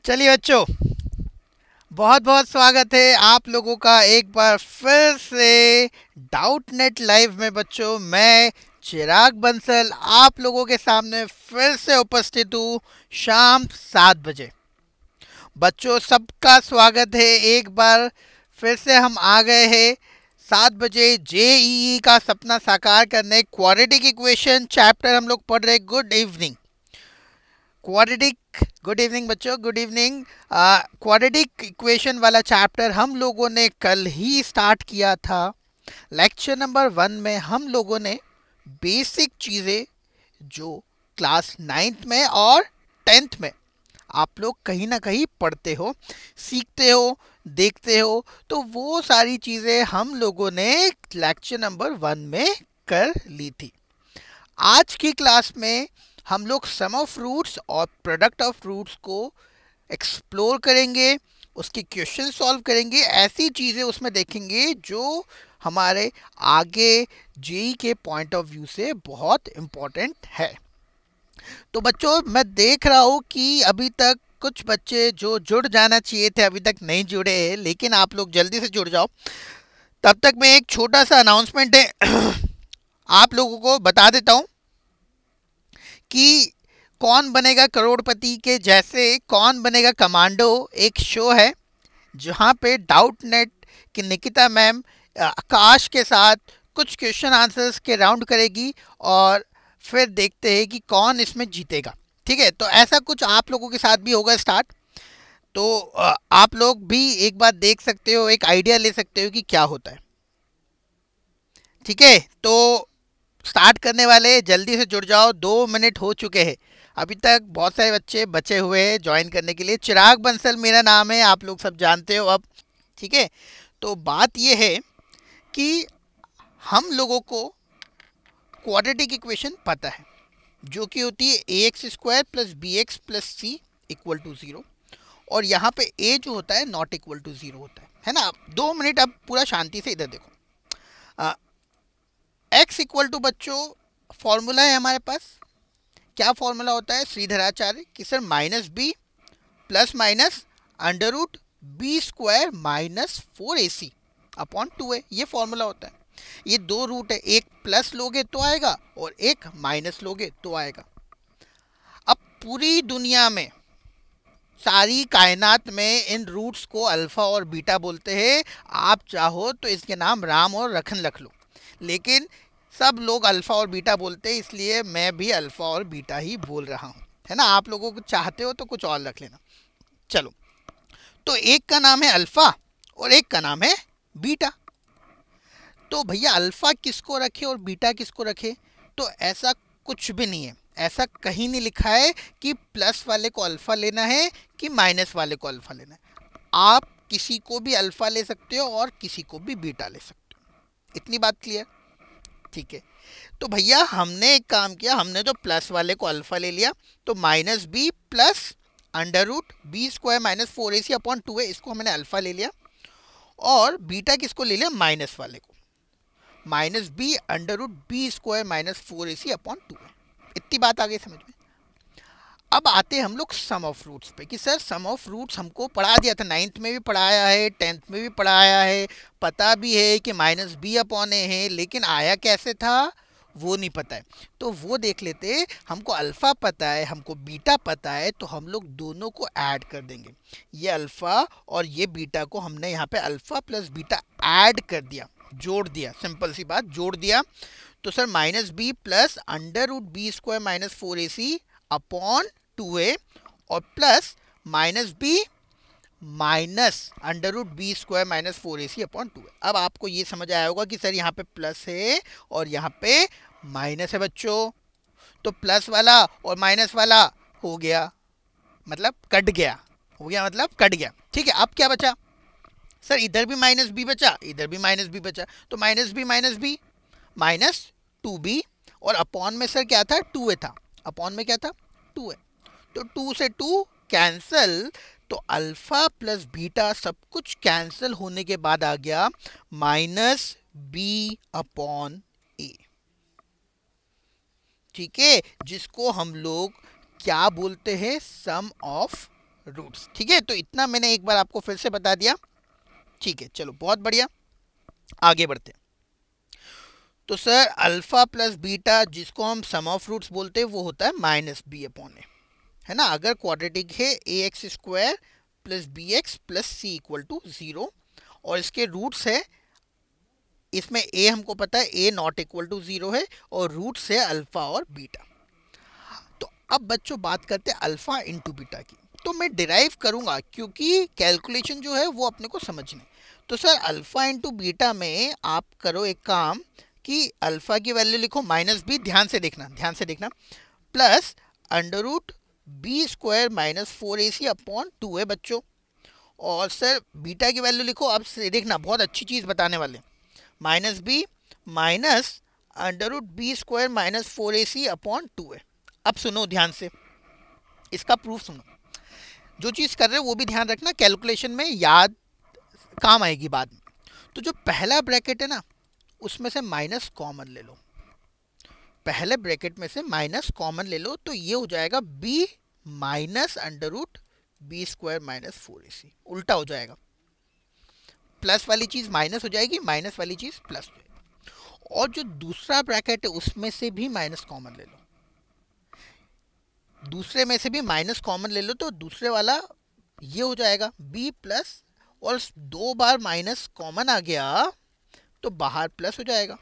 चलिए बच्चों, बहुत बहुत स्वागत है आप लोगों का एक बार फिर से डाउट नेट लाइव में। बच्चों, मैं चिराग बंसल आप लोगों के सामने फिर से उपस्थित हूँ शाम 7 बजे। बच्चों, सबका स्वागत है। एक बार फिर से हम आ गए हैं 7 बजे जेईई का सपना साकार करने। क्वाड्रेटिक इक्वेशन चैप्टर हम लोग पढ़ रहे। Good evening quadratic. Good evening बच्चों, गुड इवनिंग। क्वाड्रेटिक इक्वेशन वाला चैप्टर हम लोगों ने कल ही स्टार्ट किया था। लेक्चर नंबर 1 में हम लोगों ने बेसिक चीज़ें जो क्लास 9th में और 10th में आप लोग कहीं ना कहीं पढ़ते हो, सीखते हो, देखते हो, तो वो सारी चीज़ें हम लोगों ने लेक्चर नंबर 1 में कर ली थी। आज की क्लास में हम लोग सम ऑफ रूट्स और प्रोडक्ट ऑफ रूट्स को एक्सप्लोर करेंगे, उसके क्वेश्चन सॉल्व करेंगे, ऐसी चीज़ें उसमें देखेंगे जो हमारे आगे जेई के पॉइंट ऑफ व्यू से बहुत इम्पोर्टेंट है। तो बच्चों, मैं देख रहा हूँ कि अभी तक कुछ बच्चे जो जुड़ जाना चाहिए थे अभी तक नहीं जुड़े हैं, लेकिन आप लोग जल्दी से जुड़ जाओ। तब तक मैं एक छोटा सा अनाउंसमेंट है आप लोगों को बता देता हूँ कि कौन बनेगा करोड़पति के जैसे कौन बनेगा कमांडो एक शो है जहाँ पे डाउट नेट की निकिता मैम आकाश के साथ कुछ क्वेश्चन आंसर्स के राउंड करेगी और फिर देखते हैं कि कौन इसमें जीतेगा। ठीक है, तो ऐसा कुछ आप लोगों के साथ भी होगा स्टार्ट। तो आप लोग भी एक बार देख सकते हो, एक आइडिया ले सकते हो कि क्या होता है। ठीक है, तो स्टार्ट करने वाले, जल्दी से जुड़ जाओ। 2 मिनट हो चुके हैं। अभी तक बहुत सारे बच्चे बचे हुए हैं ज्वाइन करने के लिए। चिराग बंसल मेरा नाम है, आप लोग सब जानते हो अब। ठीक है, तो बात यह है कि हम लोगों को क्वाड्रेटिक इक्वेशन पता है जो कि होती है a x square plus b x plus c equal to 0। और यहाँ पे ए जो होता है नॉट इक्वल टू 0 होता है ना। 2 मिनट अब पूरा शांति से इधर देखो। एक्स इक्वल टू बच्चों फॉर्मूला है हमारे पास। क्या फॉर्मूला होता है श्रीधराचार्य कि sir minus b plus minus under root b square minus 4ac upon 2a। ये फॉर्मूला होता है। ये दो रूट है, एक प्लस लोगे तो आएगा और एक माइनस लोगे तो आएगा। अब पूरी दुनिया में, सारी कायनात में इन रूट्स को अल्फा और बीटा बोलते हैं। आप चाहो तो इसके नाम राम और रखन रख लो, लेकिन सब लोग अल्फा और बीटा बोलते हैं, इसलिए मैं भी अल्फा और बीटा ही बोल रहा हूँ, है ना। आप लोगों को चाहते हो तो कुछ और रख लेना। चलो, तो एक का नाम है अल्फा और एक का नाम है बीटा। तो भैया अल्फा किसको रखे और बीटा किसको रखे? तो ऐसा कुछ भी नहीं है, ऐसा कहीं नहीं लिखा है कि प्लस वाले को अल्फा लेना है कि माइनस वाले को अल्फा लेना है। आप किसी को भी अल्फा ले सकते हो और किसी को भी बीटा ले सकते हो। इतनी बात क्लियर? ठीक है, तो भैया हमने एक काम किया, हमने तो प्लस वाले को अल्फा ले लिया, तो minus b plus under root b square minus 4ac upon 2a, इसको हमने अल्फा ले लिया। और बीटा किसको ले लिया? माइनस वाले को, minus b under root b square minus 4ac upon 2a। इतनी बात आ गई समझ में? अब आते हैं हम लोग सम ऑफ रूट्स पे कि सर सम ऑफ रूट्स हमको पढ़ा दिया था, 9th में भी पढ़ाया है, 10th में भी पढ़ाया है, पता भी है कि माइनस बी अपॉन ए है, लेकिन आया कैसे था वो नहीं पता है। तो वो देख लेते। हमको अल्फ़ा पता है, हमको बीटा पता है, तो हम लोग दोनों को ऐड कर देंगे। ये अल्फ़ा और ये बीटा को हमने यहाँ पे अल्फ़ा प्लस बीटा ऐड कर दिया, जोड़ दिया। सिंपल सी बात, जोड़ दिया। तो sir minus b plus under root b square minus 4ac upon 2a और plus minus b minus under root b square minus 4ac upon 2a। अब आपको ये समझ आया होगा कि सर यहाँ पे प्लस है और यहाँ पे माइनस है बच्चों। तो प्लस वाला और माइनस वाला हो गया, मतलब कट गया, हो गया मतलब कट गया। ठीक है, अब क्या बचा? सर इधर भी माइनस बी बचा, इधर भी माइनस बी बचा, तो माइनस बी माइनस 2b और अपॉन में सर क्या था? 2a था। अपॉन में क्या था? 2a। तो 2 से 2 कैंसल, तो अल्फा प्लस बीटा सब कुछ कैंसिल होने के बाद आ गया माइनस बी अपॉन ए। ठीक है, जिसको हम लोग क्या बोलते हैं? सम ऑफ रूट्स। ठीक है, तो इतना मैंने एक बार आपको फिर से बता दिया। ठीक है, चलो बहुत बढ़िया, आगे बढ़ते हैं। तो सर अल्फा प्लस बीटा जिसको हम सम ऑफ रूट्स बोलते हैं वो होता है माइनस बी अपॉन ए, है ना। अगर क्वाड्रेटिक है a x square plus b x plus c equal to 0 और इसके रूट्स है, इसमें ए हमको पता है ए नॉट इक्वल टू 0 है और रूट्स है अल्फा और बीटा। तो अब बच्चों बात करते हैं अल्फा इंटू बीटा की। तो मैं डिराइव करूंगा क्योंकि कैलकुलेशन जो है वो अपने को समझनी। तो सर अल्फा इंटू बीटा में आप करो एक काम कि अल्फा की वैल्यू लिखो माइनस बी, ध्यान से देखना, ध्यान से देखना, plus under root b square minus 4ac upon 2 है बच्चों। और सर बीटा की वैल्यू लिखो, अब से देखना बहुत अच्छी चीज़ बताने वाले, minus b minus under root b square minus 4ac upon 2 है। अब सुनो ध्यान से, इसका प्रूफ सुनो, जो चीज़ कर रहे हो वो भी ध्यान रखना, कैलकुलेशन में याद काम आएगी बाद में। तो जो पहला ब्रैकेट है ना उसमें से माइनस कॉमन ले लो, पहले ब्रैकेट में से माइनस कॉमन ले लो, तो ये हो जाएगा b minus under root b square minus 4ac, उल्टा हो जाएगा, प्लस वाली चीज़ माइनस हो जाएगी, माइनस वाली चीज़ प्लस हो जाएगी। और जो दूसरा ब्रैकेट है उसमें से भी माइनस कॉमन ले लो, दूसरे में से भी माइनस कॉमन ले लो, तो दूसरे वाला ये हो जाएगा b प्लस, और 2 बार माइनस कॉमन आ गया तो बाहर प्लस हो जाएगा।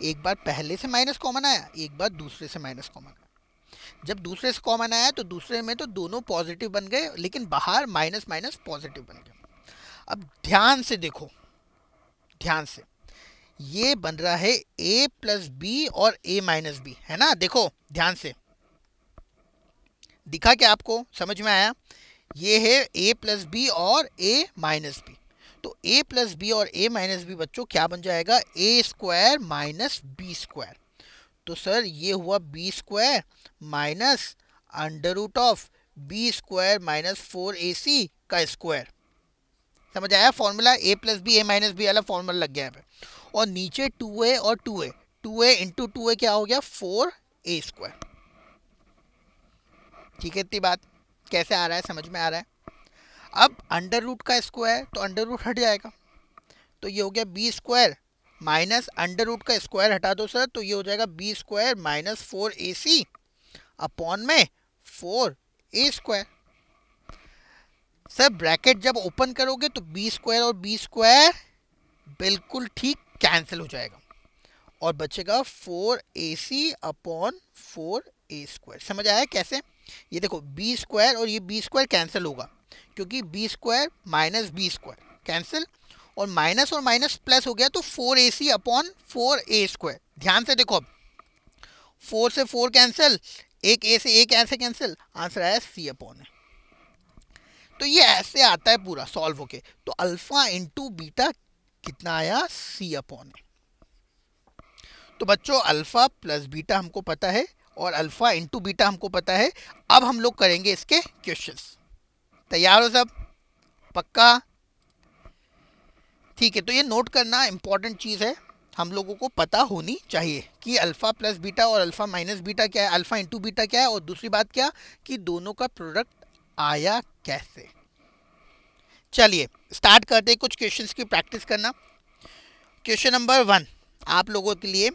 एक बार पहले से माइनस कॉमन आया, एक बार दूसरे से माइनस कॉमन आया। जब दूसरे से कॉमन आया तो दूसरे में तो दोनों पॉजिटिव बन गए, लेकिन बाहर माइनस माइनस पॉजिटिव बन गया। अब ध्यान से देखो, ध्यान से, ये बन रहा है a प्लस बी और a माइनस बी, है ना। देखो ध्यान से, दिखा क्या आपको, समझ में आया। ये है a प्लस बी और a माइनस बी, तो a प्लस बी और a माइनस बी बच्चों क्या बन जाएगा, a square minus b square. तो सर ये हुआ b square minus under root of b square minus 4ac का स्क्वायर। समझ आया formula, a plus b a minus b वाला फॉर्मूला लग गया है। और नीचे 2a और 2a, 2a इंटू 2a क्या हो गया 4a स्क्वायर। ठीक है, इतनी बात कैसे आ रहा है, समझ में आ रहा है। अब अंडर रूट का स्क्वायर तो अंडर रूट हट जाएगा, तो ये हो गया b square minus under root का स्क्वायर हटा दो सर, तो ये हो जाएगा B square minus 4ac upon में 4a स्क्वायर। सर ब्रैकेट जब ओपन करोगे तो बी स्क्वायर और बी स्क्वायर बिल्कुल ठीक कैंसिल हो जाएगा और बचेगा 4ac अपॉन 4a स्क्वायर। समझ आया कैसे, ये देखो बी स्क्वायर और ये बी स्क्वायर कैंसिल होगा क्योंकि b square minus b square cancel, और माइनस प्लस हो गया तो 4ac अपॉन 4a स्क्वायर। ध्यान से देखो, अब 4 से 4 कैंसिल, एक a से a कैसे कैंसिल, आंसर आया c अपॉन है। तो ये ऐसे आता है पूरा सॉल्व होके। तो अल्फा इंटू बीटा कितना आया, c अपॉन है। तो बच्चों अल्फा प्लस बीटा हमको पता है और अल्फा इंटू बीटा हमको पता है। अब हम लोग करेंगे इसके क्वेश्चंस। तैयार हो सब, पक्का? ठीक है, तो ये नोट करना इंपॉर्टेंट चीज़ है, हम लोगों को पता होनी चाहिए कि अल्फा प्लस बीटा और अल्फा माइनस बीटा क्या है, अल्फा इंटू बीटा क्या है, और दूसरी बात क्या कि दोनों का प्रोडक्ट आया कैसे। चलिए स्टार्ट करते हैं कुछ क्वेश्चंस की प्रैक्टिस करना। क्वेश्चन नंबर 1 आप लोगों के लिए,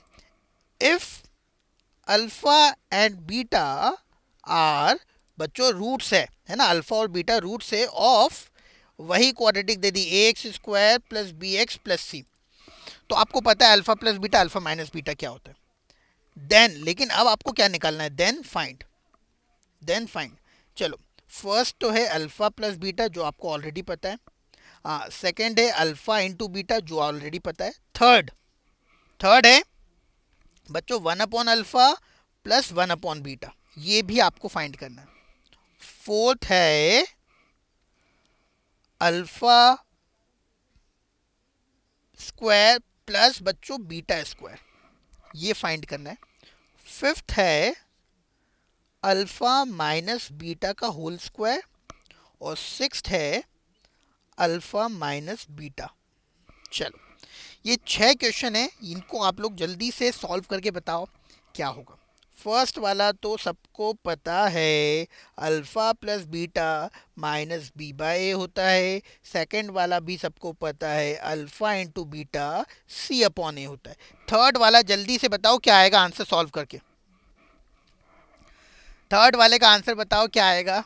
if alpha and beta are, बच्चों रूट्स है ना, अल्फा और बीटा रूट्स है ऑफ, वही क्वाड्रेटिक दे दी a x square plus b x plus c. तो आपको पता है alpha plus beta alpha minus beta क्या होता है, देन, लेकिन अब आपको क्या निकालना है, देन फाइंड, देन फाइंड। चलो फर्स्ट तो है अल्फा प्लस बीटा जो आपको ऑलरेडी पता है, सेकेंड है अल्फा इंटू बीटा जो ऑलरेडी पता है, थर्ड है बच्चों 1 upon alpha plus 1 upon beta, ये भी आपको फाइंड करना है। फोर्थ है अल्फा स्क्वायर प्लस बच्चों बीटा स्क्वायर, ये फाइंड करना है। फिफ्थ है अल्फा माइनस बीटा का होल स्क्वायर, और सिक्स्थ है अल्फा माइनस बीटा। चलो ये 6 क्वेश्चन है, इनको आप लोग जल्दी से सॉल्व करके बताओ क्या होगा। फर्स्ट वाला तो सबको पता है, alpha plus beta minus b by a होता है। सेकंड वाला भी सबको पता है, alpha into beta c upon a होता है। थर्ड वाला जल्दी से बताओ क्या आएगा आंसर सॉल्व करके। थर्ड वाले का आंसर बताओ क्या आएगा।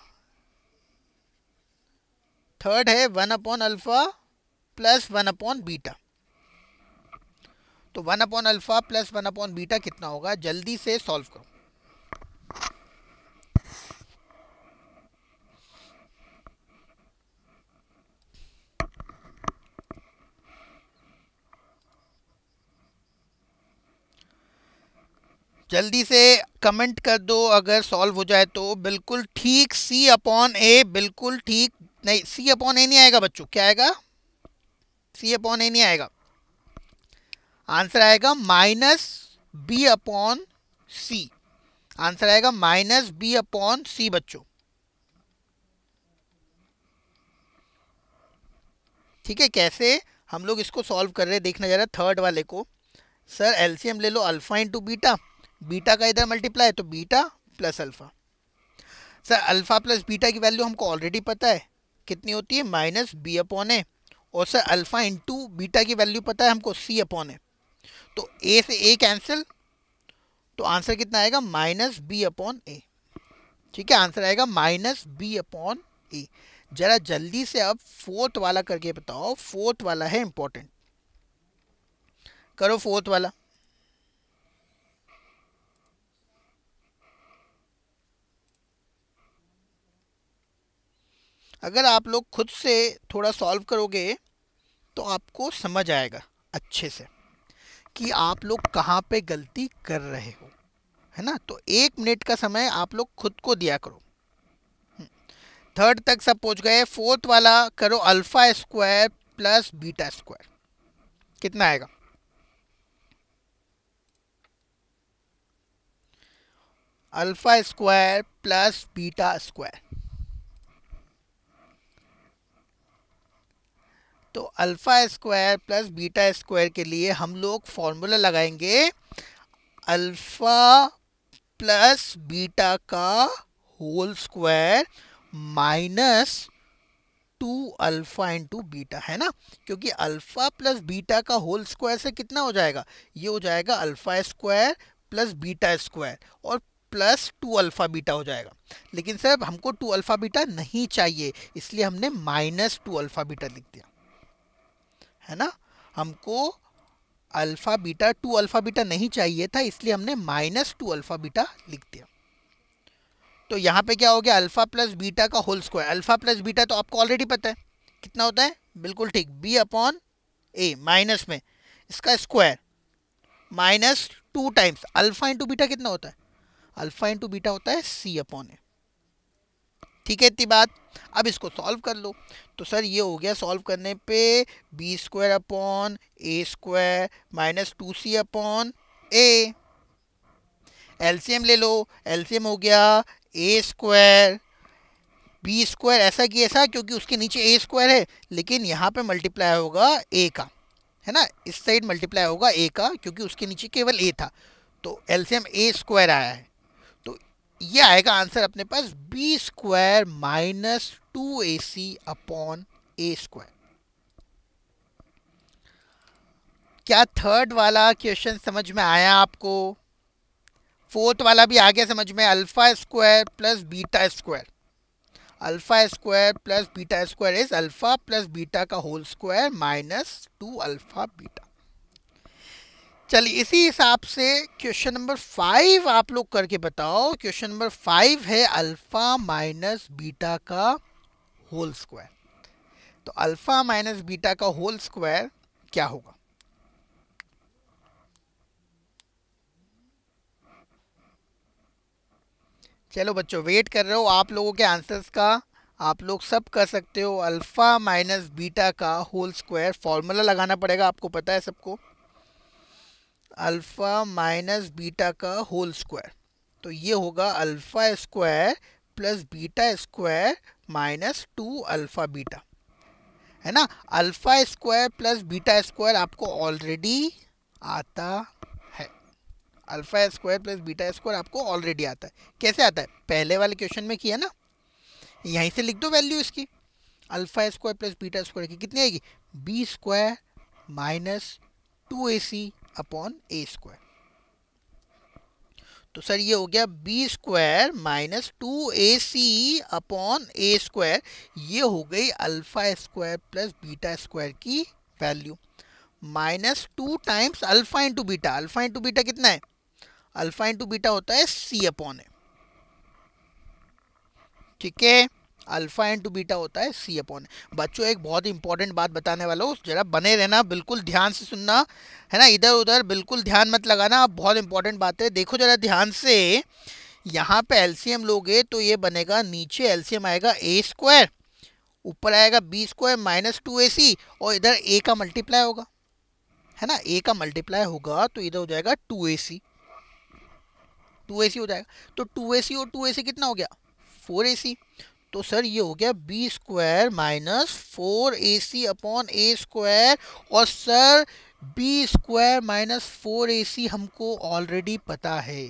थर्ड है 1/अल्फ़ा प्लस 1/बीटा। तो 1/अल्फ़ा प्लस 1/बीटा कितना होगा, जल्दी से सॉल्व करो। जल्दी से कमेंट कर दो अगर सॉल्व हो जाए तो। बिल्कुल ठीक, सी अपॉन ए, बिल्कुल ठीक। नहीं, सी अपॉन ए नहीं आएगा बच्चों, क्या आएगा, सी अपॉन ए नहीं आएगा। आंसर आएगा माइनस बी अपॉन सी। आंसर आएगा माइनस बी अपॉन सी बच्चों। ठीक है, कैसे हम लोग इसको सॉल्व कर रहे हैं देखना जरा। थर्ड वाले को सर एलसीएम ले लो, अल्फा इंटू बीटा, बीटा का इधर मल्टीप्लाई तो beta plus alpha. Sir alpha plus beta की वैल्यू हमको ऑलरेडी पता है, कितनी होती है, माइनस बी अपॉन ए। और सर अल्फा इंटू बीटा की वैल्यू पता है हमको, सी अपॉन ए। तो ए से ए कैंसिल, तो आंसर कितना आएगा, माइनस बी अपॉन ए। ठीक है, आंसर आएगा माइनस बी अपॉन ए। जरा जल्दी से अब फोर्थ वाला करके बताओ, फोर्थ वाला है इंपॉर्टेंट, करो फोर्थ वाला। अगर आप लोग खुद से थोड़ा सॉल्व करोगे तो आपको समझ आएगा अच्छे से कि आप लोग कहाँ पे गलती कर रहे हो, है ना। तो 1 मिनट का समय आप लोग खुद को दिया करो। थर्ड तक सब पहुंच गए, फोर्थ वाला करो, alpha square plus beta square कितना आएगा। Alpha square plus beta square, तो alpha square plus beta square के लिए हम लोग फॉर्मूला लगाएंगे, अल्फा प्लस बीटा का whole square minus 2 alpha into beta, है ना। क्योंकि अल्फा प्लस बीटा का होल स्क्वायर से कितना हो जाएगा, ये हो जाएगा alpha square plus beta square और प्लस 2 अल्फा बीटा हो जाएगा। लेकिन सर हमको 2 अल्फा बीटा नहीं चाहिए, इसलिए हमने माइनस 2 अल्फा बीटा लिख दिया, है ना। हमको अल्फा बीटा 2 अल्फा बीटा नहीं चाहिए था, इसलिए हमने माइनस 2 अल्फा बीटा लिख दिया। तो यहाँ पे क्या हो गया, अल्फा प्लस बीटा का whole square. Alpha plus beta तो आपको ऑलरेडी पता है कितना होता है, बिल्कुल ठीक, बी अपॉन ए माइनस में इसका square minus 2 times alpha into beta कितना होता है, अल्फा इंटू बीटा होता है सी अपॉन ए। ठीक है इतनी बात। अब इसको सॉल्व कर लो। तो सर ये हो गया सॉल्व करने पे B square upon a square minus 2c upon A. LCM ले लो, एलसीएम हो गया ए स्क्वायर बी स्क्वायर, ऐसा कि ऐसा क्योंकि उसके नीचे ए स्क्वायर है, लेकिन यहाँ पे मल्टीप्लाई होगा ए का, है ना, इस साइड मल्टीप्लाई होगा ए का क्योंकि उसके नीचे केवल ए था। तो एलसीएम ए स्क्वायर आया है, तो ये आएगा आंसर अपने पास b square minus 2ac upon a square. क्या थर्ड वाला क्वेश्चन समझ में आया आपको, फोर्थ वाला भी आ गया समझ में, alpha square plus beta square, alpha square plus beta square is alpha plus beta का whole square minus 2 alpha beta. चलिए इसी हिसाब से क्वेश्चन नंबर 5 आप लोग करके बताओ। क्वेश्चन नंबर 5 है अल्फा माइनस बीटा का होल स्क्वायर। तो अल्फा माइनस बीटा का होल स्क्वायर क्या होगा, चलो बच्चों वेट कर रहे हो आप लोगों के आंसर्स का, आप लोग सब कर सकते हो। अल्फा माइनस बीटा का होल स्क्वायर फॉर्मूला लगाना पड़ेगा, आपको पता है सबको, अल्फा माइनस बीटा का होल स्क्वायर, तो ये होगा alpha square plus beta square minus 2 alpha beta, है ना। Alpha square plus beta square आपको ऑलरेडी आता है, alpha square plus beta square आपको ऑलरेडी आता है। कैसे आता है, पहले वाले क्वेश्चन में किया ना, यहीं से लिख दो वैल्यू इसकी। Alpha square plus beta square की कितनी आएगी, b square minus 2ac upon a square. तो सर ये हो गया b square minus 2ac upon a square, ये हो गई alpha square plus beta square की value, minus 2 times alpha into beta. Alpha into beta कितना है, अल्फा इंटू बीटा होता है सी अपॉन ए, ठीक है, अल्फा इंटू बीटा होता है सी अपॉन ए। बच्चों एक बहुत इंपॉर्टेंट बात बताने वाला हूँ, जरा बने रहना, बिल्कुल ध्यान से सुनना है ना, इधर उधर बिल्कुल ध्यान मत लगाना, बहुत इंपॉर्टेंट बात है। देखो जरा ध्यान से, यहाँ पे एलसीएम लोगे तो ये बनेगा, नीचे एलसीएम आएगा ए स्क्वायर, ऊपर आएगा बी स्क्वायर माइनस 2ac, और इधर ए का मल्टीप्लाई होगा, है ना, ए का मल्टीप्लाई होगा तो इधर हो जाएगा 2ac, 2ac हो जाएगा। तो 2ac और 2ac कितना हो गया, 4ac। तो सर ये हो गया b square minus 4ac upon a square, और sir b square minus 4ac हमको ऑलरेडी पता है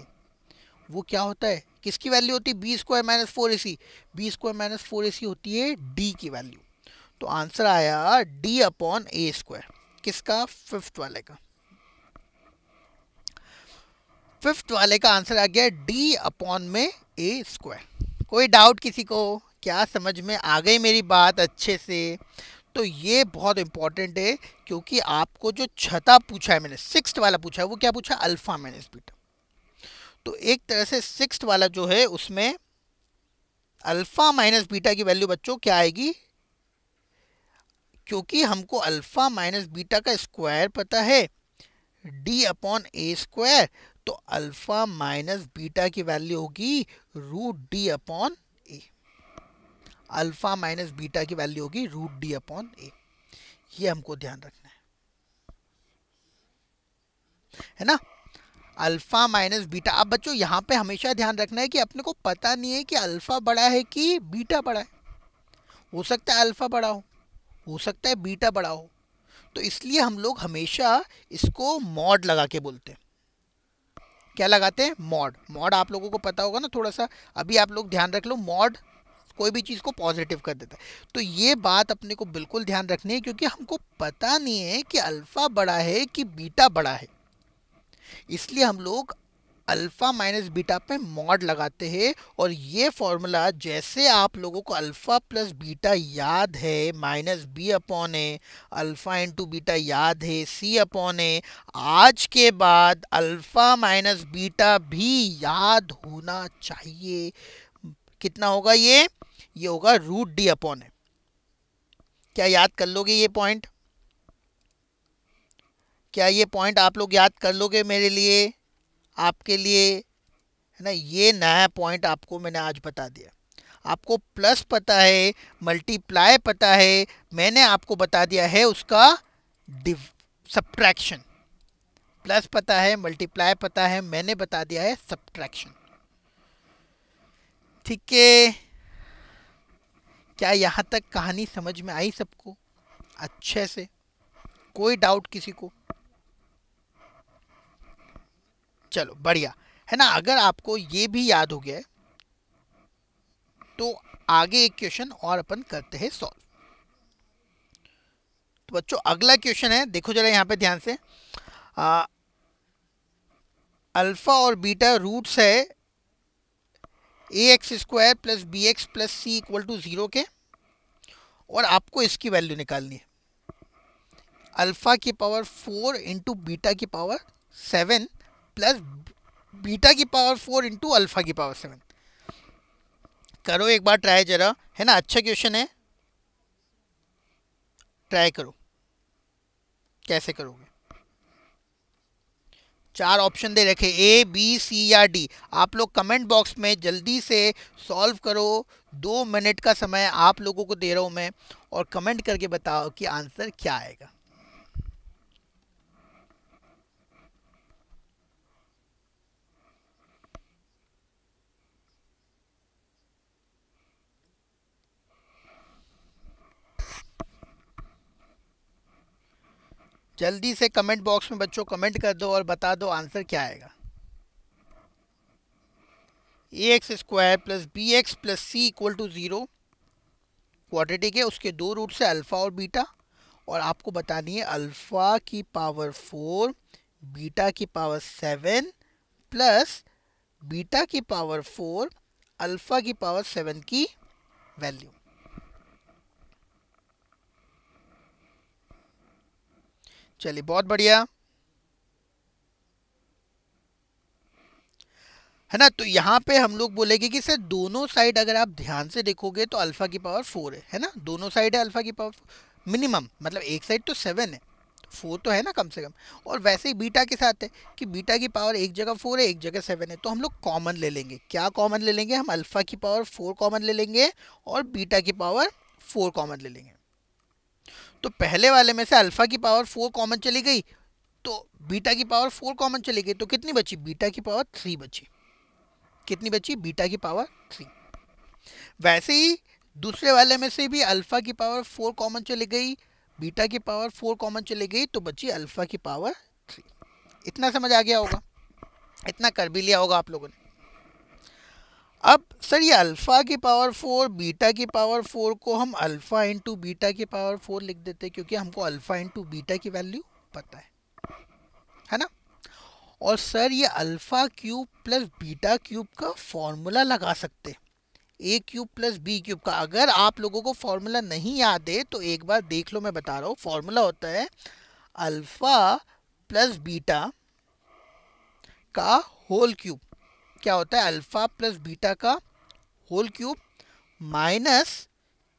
वो क्या होता है, किसकी वैल्यू होती है, b square minus 4ac, b square minus 4ac होती है डी की वैल्यू। तो आंसर आया डी अपॉन ए स्क्वायर, किसका, फिफ्थ वाले का, फिफ्थ वाले का आंसर आ गया डी अपॉन में ए स्क्वायर। कोई डाउट किसी को, क्या समझ में आ गई मेरी बात अच्छे से। तो ये बहुत इंपॉर्टेंट है, क्योंकि आपको जो छठा पूछा है मैंने, सिक्स्थ वाला पूछा है, वो क्या पूछा, अल्फा माइनस बीटा। तो एक तरह से सिक्स्थ वाला जो है उसमें अल्फा माइनस बीटा की वैल्यू बच्चों क्या आएगी, क्योंकि हमको अल्फा माइनस बीटा का स्क्वायर पता है, डी अपॉन ए स्क्वायर, तो अल्फा माइनस बीटा की वैल्यू होगी रूट डी अपॉन ए, अल्फा माइनस बीटा की वैल्यू होगी रूट डी अपॉन ए, ये हमको ध्यान रखना है ना, अल्फा माइनस बीटा। अब बच्चों यहाँ पे हमेशा ध्यान रखना है कि अपने को पता नहीं है कि अल्फा बड़ा है कि बीटा बड़ा है, हो सकता है अल्फा बड़ा हो सकता है बीटा बड़ा हो, तो इसलिए हम लोग हमेशा इसको मॉड लगा के बोलते हैं। क्या लगाते हैं, मॉड। मॉड आप लोगों को पता होगा ना, थोड़ा सा अभी आप लोग ध्यान रख लो, मॉड कोई भी चीज़ को पॉजिटिव कर देता है। तो ये बात अपने को बिल्कुल ध्यान रखनी है, क्योंकि हमको पता नहीं है कि अल्फा बड़ा है कि बीटा बड़ा है, इसलिए हम लोग अल्फा माइनस बीटा पे मॉड लगाते हैं। और ये फॉर्मूला जैसे आप लोगों को अल्फा प्लस बीटा याद है माइनस बी अपॉन ए, अल्फा इंटू बीटा याद है सी अपॉन ए, आज के बाद अल्फा माइनस बीटा भी याद होना चाहिए। कितना होगा ये होगा रूट डी अपॉन ए। क्या याद कर लोगे ये पॉइंट, क्या ये पॉइंट आप लोग याद कर लोगे मेरे लिए, आपके लिए, है ना, ये नया पॉइंट आपको मैंने आज बता दिया। आपको प्लस पता है, मल्टीप्लाई पता है, मैंने आपको बता दिया है उसका सब्ट्रैक्शन। प्लस पता है, मल्टीप्लाई पता है, मैंने बता दिया है सब्ट्रैक्शन, ठीक है। क्या यहाँ तक कहानी समझ में आई सबको अच्छे से, कोई डाउट किसी को, चलो बढ़िया है ना। अगर आपको ये भी याद हो गया है तो आगे एक क्वेश्चन और अपन करते हैं सॉल्व। तो बच्चों अगला क्वेश्चन है, देखो जरा यहाँ पे ध्यान से, अल्फा और बीटा रूट्स है a x square plus b x plus c equal to 0 के, और आपको इसकी वैल्यू निकालनी है। अल्फा की पावर 4 इंटू बीटा की पावर 7 प्लस बीटा की पावर 4 इंटू अल्फा की पावर 7। करो एक बार ट्राई जरा, है ना, अच्छा क्वेश्चन है, ट्राई करो कैसे करोगे। 4 ऑप्शन दे रखे, ए बी सी या डी, आप लोग कमेंट बॉक्स में जल्दी से सॉल्व करो। 2 मिनट का समय आप लोगों को दे रहा हूं मैं, और कमेंट करके बताओ कि आंसर क्या आएगा। जल्दी से कमेंट बॉक्स में बच्चों कमेंट कर दो और बता दो आंसर क्या आएगा। ax² plus bx plus c equal to 0 quadratic है, उसके दो रूट से अल्फा और बीटा, और आपको बतानी है अल्फा की पावर 4 बीटा की पावर 7 प्लस बीटा की पावर 4 अल्फा की पावर 7 की वैल्यू। चलिए बहुत बढ़िया है ना। तो यहाँ पे हम लोग बोलेंगे कि सर दोनों साइड अगर आप ध्यान से देखोगे तो अल्फा की पावर 4 है ना, दोनों साइड है अल्फा की पावर मिनिमम, मतलब एक साइड तो 7 है, 4 तो है ना कम से कम। और वैसे ही बीटा के साथ है कि बीटा की पावर एक जगह 4 है एक जगह 7 है, तो हम लोग कॉमन ले लेंगे। क्या कॉमन ले लेंगे? हम अल्फा की पावर 4 कॉमन ले लेंगे और बीटा की पावर 4 कॉमन ले लेंगे। तो पहले वाले में से अल्फा की पावर 4 कॉमन चली गई तो बीटा की पावर 4 कॉमन चली गई, तो कितनी बची? बीटा की पावर 3 बची। कितनी बची? बीटा की पावर 3। वैसे ही दूसरे वाले में से भी अल्फा की पावर 4 कॉमन चली गई, बीटा की पावर 4 कॉमन चली गई, तो बची अल्फा की पावर 3। इतना समझ आ गया होगा, इतना कर भी लिया होगा आप लोगों ने। अब सर ये अल्फा की पावर 4 बीटा की पावर 4 को हम अल्फा इंटू बीटा की पावर 4 लिख देते, क्योंकि हमको अल्फा इंटू बीटा की वैल्यू पता है ना। और सर ये alpha cube plus beta cube का फॉर्मूला लगा सकते, ए क्यूब प्लस बी क्यूब का। अगर आप लोगों को फॉर्मूला नहीं याद है तो एक बार देख लो, मैं बता रहा हूँ। फॉर्मूला होता है अल्फा प्लस बीटा का होल क्यूब। क्या होता है? अल्फा प्लस बीटा का whole cube minus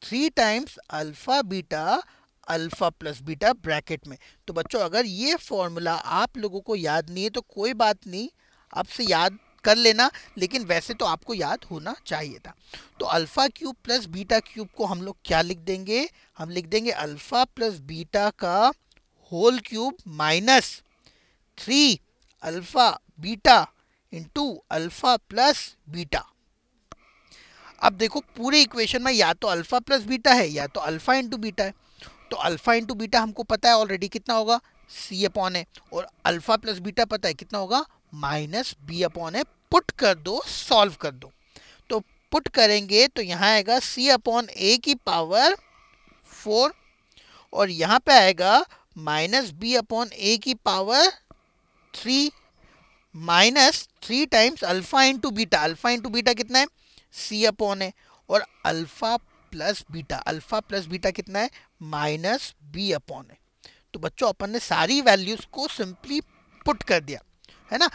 3 times alpha beta alpha plus beta bracket में। तो बच्चों अगर ये फॉर्मूला आप लोगों को याद नहीं है तो कोई बात नहीं, आपसे याद कर लेना, लेकिन वैसे तो आपको याद होना चाहिए था। तो alpha cube plus beta cube को हम लोग क्या लिख देंगे? हम लिख देंगे अल्फा प्लस बीटा का whole cube minus 3 alpha beta into alpha plus beta. अब देखो पूरे इक्वेशन में या तो अल्फा प्लस बीटा है या तो अल्फा इंटू बीटा है। तो अल्फा इंटू बीटा हमको पता है ऑलरेडी कितना होगा, सी अपॉन है, और अल्फा प्लस बीटा पता है कितना होगा, माइनस बी अपॉन है। पुट कर दो, सॉल्व कर दो। तो पुट करेंगे तो यहाँ आएगा सी अपॉन ए की पावर 4 और यहाँ पे आएगा माइनस बी अपॉन ए की power 3 minus 3 times alpha into beta. Alpha into beta कितना है? सी अपॉन है, और अल्फा प्लस बीटा कितना है? माइनस बी अपॉन है। तो बच्चों अपन ने सारी वैल्यूज को सिंपली पुट कर दिया है ना,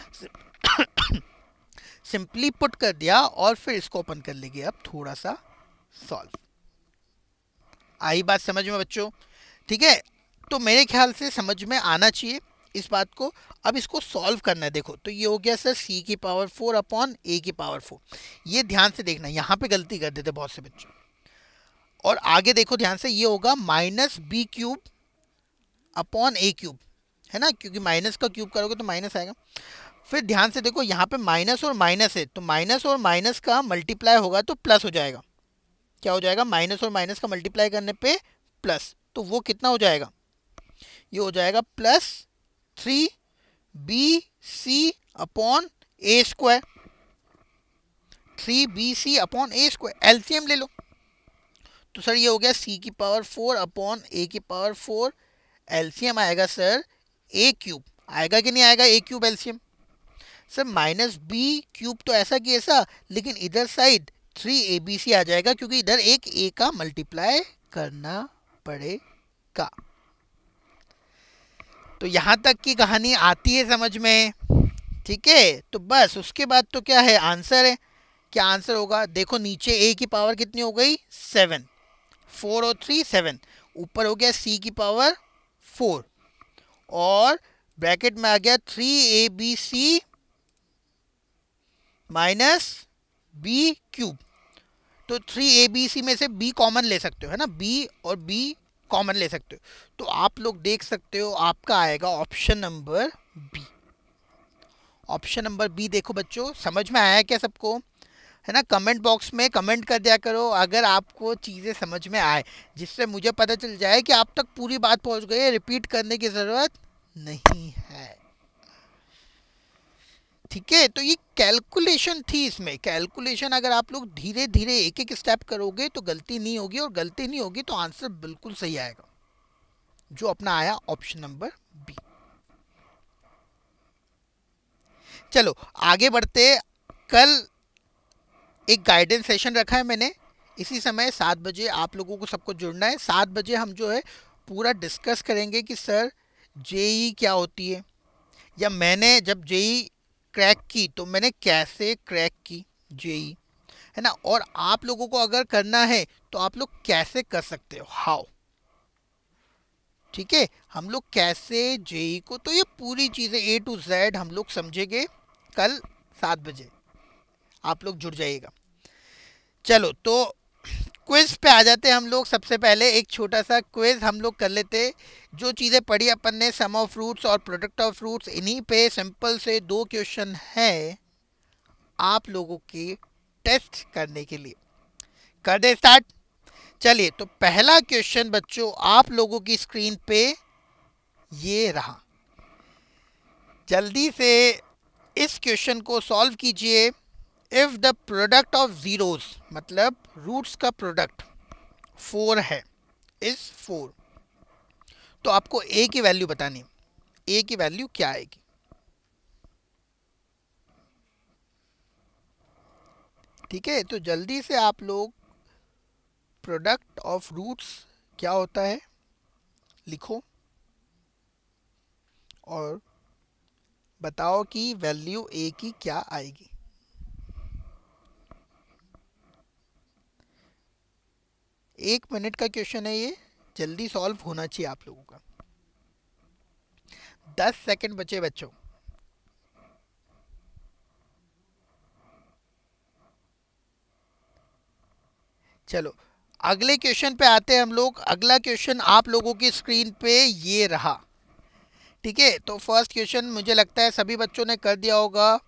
सिंपली पुट कर दिया, और फिर इसको अपन कर लेंगे अब थोड़ा सा सॉल्व। आई बात समझ में बच्चों? ठीक है, तो मेरे ख्याल से समझ में आना चाहिए इस बात को। अब इसको सॉल्व करना है। देखो तो ये हो गया सर सी की पावर 4 अपॉन ए की पावर 4। ये ध्यान से देखना, यहाँ पे गलती कर देते बहुत से बच्चे। और आगे देखो ध्यान से, ये होगा माइनस बी क्यूब अपॉन ए क्यूब, है ना, क्योंकि माइनस का क्यूब करोगे तो माइनस आएगा। फिर ध्यान से देखो यहाँ पे माइनस और माइनस है, तो माइनस और माइनस का मल्टीप्लाई होगा तो प्लस हो जाएगा। क्या हो जाएगा? माइनस और माइनस का मल्टीप्लाई करने पे प्लस, तो वो कितना हो जाएगा? ये हो जाएगा plus 3bc upon a square, 3bc upon a square. LCM ले लो। तो सर ये हो गया सी की पावर 4 अपॉन ए की पावर 4। एलसीएम आएगा सर ए क्यूब, आएगा कि नहीं आएगा a cube LCM? Sir minus b cube तो ऐसा कि ऐसा, लेकिन इधर साइड 3abc आ जाएगा क्योंकि इधर एक ए का मल्टीप्लाई करना पड़ेगा। तो यहाँ तक की कहानी आती है समझ में? ठीक है, तो बस उसके बाद तो क्या है, आंसर है। क्या आंसर होगा? देखो नीचे ए की पावर कितनी हो गई? 7, 4 और 3 7, ऊपर हो गया सी की पावर 4 और ब्रैकेट में आ गया 3abc माइनस बी क्यूब। तो 3abc में से b कॉमन ले सकते हो, है ना, b और b कॉमन ले सकते हो। तो आप लोग देख सकते हो आपका आएगा option number b. Option number b देखो बच्चों, समझ में आया क्या सबको? है ना, कमेंट बॉक्स में कमेंट कर दिया करो अगर आपको चीज़ें समझ में आए, जिससे मुझे पता चल जाए कि आप तक पूरी बात पहुंच गई है, रिपीट करने की ज़रूरत नहीं है। ठीक है, तो ये कैलकुलेशन थी। इसमें कैलकुलेशन अगर आप लोग धीरे धीरे एक एक स्टेप करोगे तो गलती नहीं होगी, और गलती नहीं होगी तो आंसर बिल्कुल सही आएगा, जो अपना आया ऑप्शन नंबर बी। चलो आगे बढ़ते। कल एक गाइडेंस सेशन रखा है मैंने, इसी समय 7 बजे आप लोगों को सबको जुड़ना है। 7 बजे हम जो है पूरा डिस्कस करेंगे कि सर जेई क्या होती है, या मैंने जब जेई क्रैक की तो मैंने कैसे क्रैक की जेई, है ना, और आप लोगों को अगर करना है तो आप लोग कैसे कर सकते हो, हाउ। ठीक है, हम लोग कैसे जेई को, तो ये पूरी चीज़ें ए टू जेड हम लोग समझेंगे कल 7 बजे, आप लोग जुड़ जाइएगा। चलो तो क्विज पे आ जाते हैं हम लोग। सबसे पहले एक छोटा सा क्विज हम लोग कर लेते। जो चीज़ें पढ़ी अपन ने, सम ऑफ फ्रूट्स और प्रोडक्ट ऑफ फ्रूट्स, इन्हीं पे सिंपल से 2 क्वेश्चन है आप लोगों के टेस्ट करने के लिए। कर दे स्टार्ट। चलिए तो पहला क्वेश्चन बच्चों आप लोगों की स्क्रीन पे ये रहा, जल्दी से इस क्वेश्चन को सॉल्व कीजिए। If the product of zeros, मतलब रूट्स का प्रोडक्ट 4 है, इज 4, तो आपको ए की वैल्यू बतानी है। ए की वैल्यू क्या आएगी? ठीक है, तो जल्दी से आप लोग प्रोडक्ट ऑफ रूट्स क्या होता है लिखो और बताओ कि वैल्यू ए की क्या आएगी। एक मिनट का क्वेश्चन है ये, जल्दी सॉल्व होना चाहिए आप लोगों का। 10 सेकंड बचे बच्चों। चलो अगले क्वेश्चन पे आते हैं हम लोग। अगला क्वेश्चन आप लोगों की स्क्रीन पे ये रहा। ठीक है, तो फर्स्ट क्वेश्चन मुझे लगता है सभी बच्चों ने कर दिया होगा।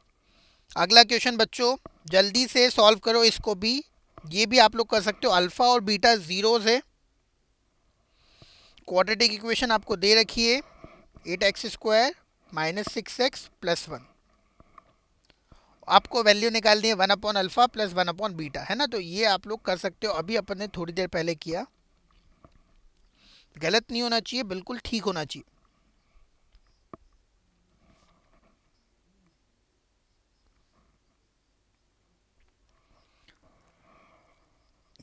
अगला क्वेश्चन बच्चों जल्दी से सॉल्व करो इसको भी, ये भी आप लोग कर सकते हो। अल्फा और बीटा जीरोस है, क्वाड्रेटिक इक्वेशन आपको दे रखी है 8x² - 6x + 1। आपको वैल्यू निकालनी है 1/अल्फा + 1/बीटा, है ना। तो ये आप लोग कर सकते हो, अभी अपन ने थोड़ी देर पहले किया। गलत नहीं होना चाहिए, बिल्कुल ठीक होना चाहिए।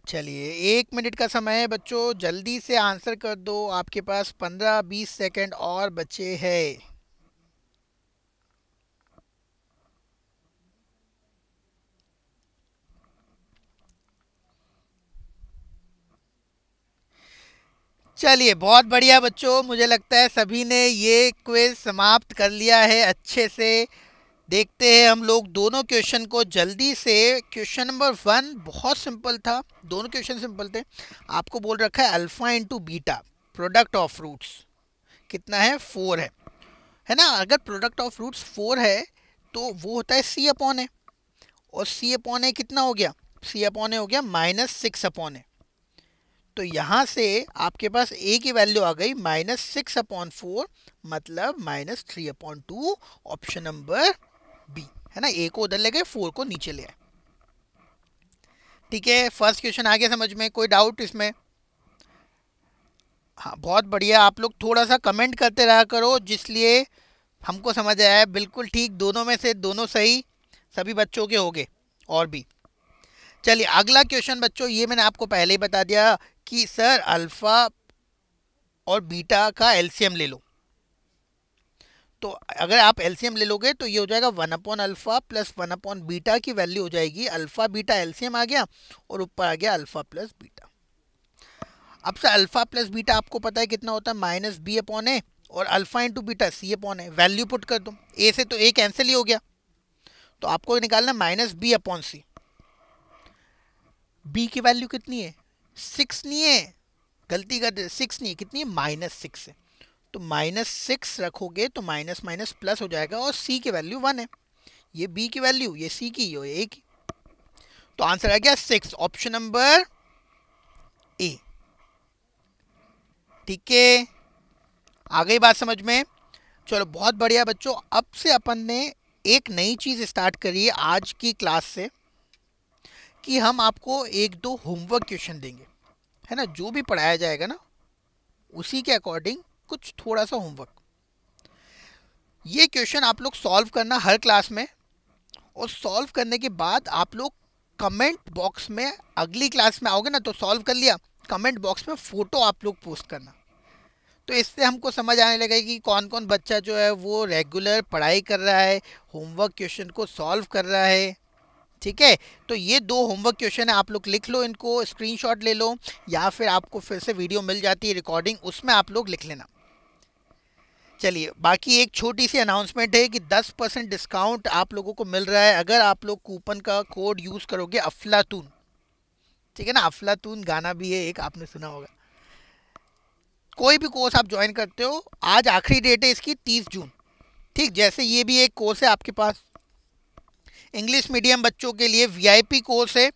चलिए 1 मिनट का समय है बच्चों, जल्दी से आंसर कर दो। आपके पास 15-20 सेकंड और बचे हैं। चलिए बहुत बढ़िया बच्चों, मुझे लगता है सभी ने ये क्विज समाप्त कर लिया है अच्छे से। देखते हैं हम लोग दोनों क्वेश्चन को जल्दी से। क्वेश्चन नंबर 1 बहुत सिंपल था, दोनों क्वेश्चन सिंपल थे। आपको बोल रखा है alpha into beta product of fruits कितना है, 4 है ना। अगर प्रोडक्ट ऑफ फ्रूट्स 4 है तो वो होता है C/A, और C/A कितना हो गया, C/A हो गया -6/A। तो यहाँ से आपके पास a की वैल्यू आ गई -6/4, मतलब -3/2, ऑप्शन नंबर बी, है ना। a को उधर ले गए, 4 को नीचे ले आए। ठीक है, फर्स्ट क्वेश्चन आ गया समझ में, कोई डाउट इसमें? हाँ बहुत बढ़िया, आप लोग थोड़ा सा कमेंट करते रहा करो, जिसलिए हमको समझ आया है। बिल्कुल ठीक, दोनों में से दोनों सही सभी बच्चों के हो गए और भी। चलिए अगला क्वेश्चन बच्चों, ये मैंने आपको पहले ही बता दिया कि सर अल्फा और बीटा का एलसीएम ले लो। तो अगर आप एलसीएम ले लोगे तो ये हो जाएगा 1/अल्फा + 1/बीटा की वैल्यू हो जाएगी। अल्फा बीटा एलसीएम आ गया और ऊपर आ गया अल्फा + बीटा। अब से अल्फा + बीटा आपको पता है कितना होता है, -B/A, और alpha into beta C/A। Value put कर दो, ए से तो ए कैंसिल ही हो गया, तो आपको निकालना -B/C। बी की वैल्यू कितनी है, 6 नहीं है, गलती कर दे, 6 नहीं है, कितनी है, -6 है। तो -6 रखोगे तो माइनस माइनस प्लस हो जाएगा, और सी की वैल्यू 1 है। ये बी की वैल्यू, ये सी की, ये ए की। तो आंसर आ गया 6, ऑप्शन नंबर ए। ठीक है, आ गई बात समझ में। चलो बहुत बढ़िया बच्चों, अब से अपन ने एक नई चीज़ स्टार्ट करिए आज की क्लास से कि हम आपको एक दो होमवर्क क्वेश्चन देंगे, है ना। जो भी पढ़ाया जाएगा ना उसी के अकॉर्डिंग कुछ थोड़ा सा होमवर्क। ये क्वेश्चन आप लोग सॉल्व करना हर क्लास में, और सॉल्व करने के बाद आप लोग कमेंट बॉक्स में, अगली क्लास में आओगे ना तो सॉल्व कर लिया, कमेंट बॉक्स में फ़ोटो आप लोग पोस्ट करना। तो इससे हमको समझ आने लगा कि कौन कौन बच्चा जो है वो रेगुलर पढ़ाई कर रहा है, होमवर्क क्वेश्चन को सॉल्व कर रहा है। ठीक है, तो ये दो होमवर्क क्वेश्चन है, आप लोग लिख लो, इनको स्क्रीनशॉट ले लो, या फिर आपको फिर से वीडियो मिल जाती है रिकॉर्डिंग, उसमें आप लोग लिख लेना। चलिए, बाकी एक छोटी सी अनाउंसमेंट है कि 10% डिस्काउंट आप लोगों को मिल रहा है अगर आप लोग कूपन का कोड यूज़ करोगे अफलातून। ठीक है ना, अफलातून गाना भी है एक, आपने सुना होगा। कोई भी कोर्स आप ज्वाइन करते हो, आज आखिरी डेट है इसकी 30 जून। ठीक, जैसे ये भी एक कोर्स है आपके पास, इंग्लिश मीडियम बच्चों के लिए वीआईपी कोर्स है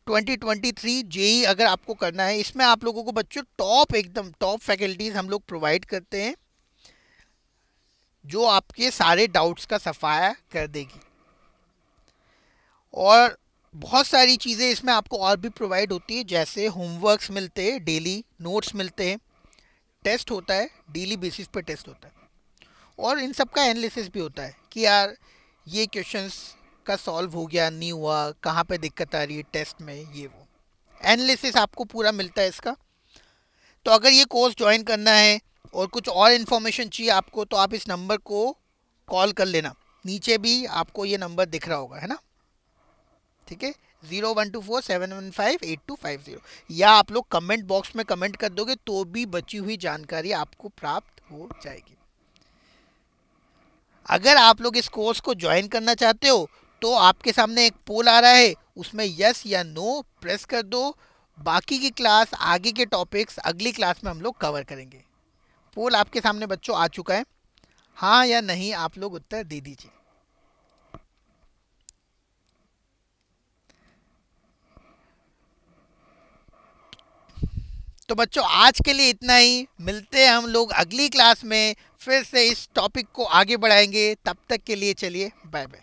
2023 जेई अगर आपको करना है। इसमें आप लोगों को बच्चों टॉप, एकदम टॉप फैकल्टीज हम लोग प्रोवाइड करते हैं जो आपके सारे डाउट्स का सफाया कर देगी। और बहुत सारी चीज़ें इसमें आपको और भी प्रोवाइड होती है, जैसे होमवर्क्स मिलते हैं, डेली नोट्स मिलते हैं, टेस्ट होता है, डेली बेसिस पे टेस्ट होता है, और इन सब का एनालिसिस भी होता है कि यार ये क्वेश्चंस का सॉल्व हो गया, नहीं हुआ, कहाँ पे दिक्कत आ रही है टेस्ट में, ये वो एनालिसिस आपको पूरा मिलता है इसका। तो अगर ये कोर्स ज्वाइन करना है और कुछ और इन्फॉर्मेशन चाहिए आपको, तो आप इस नंबर को कॉल कर लेना, नीचे भी आपको ये नंबर दिख रहा होगा, है ना। ठीक है, 0124715825, या आप लोग कमेंट बॉक्स में कमेंट कर दोगे तो भी बची हुई जानकारी आपको प्राप्त हो जाएगी। अगर आप लोग इस कोर्स को ज्वाइन करना चाहते हो तो आपके सामने एक पोल आ रहा है, उसमें यस या नो प्रेस कर दो। बाकी की क्लास, आगे के टॉपिक्स अगली क्लास में हम लोग कवर करेंगे। पोल आपके सामने बच्चों आ चुका है, हाँ या नहीं आप लोग उत्तर दे दीजिए। तो बच्चों आज के लिए इतना ही, मिलते हैं हम लोग अगली क्लास में, फिर से इस टॉपिक को आगे बढ़ाएंगे। तब तक के लिए चलिए बाय बाय।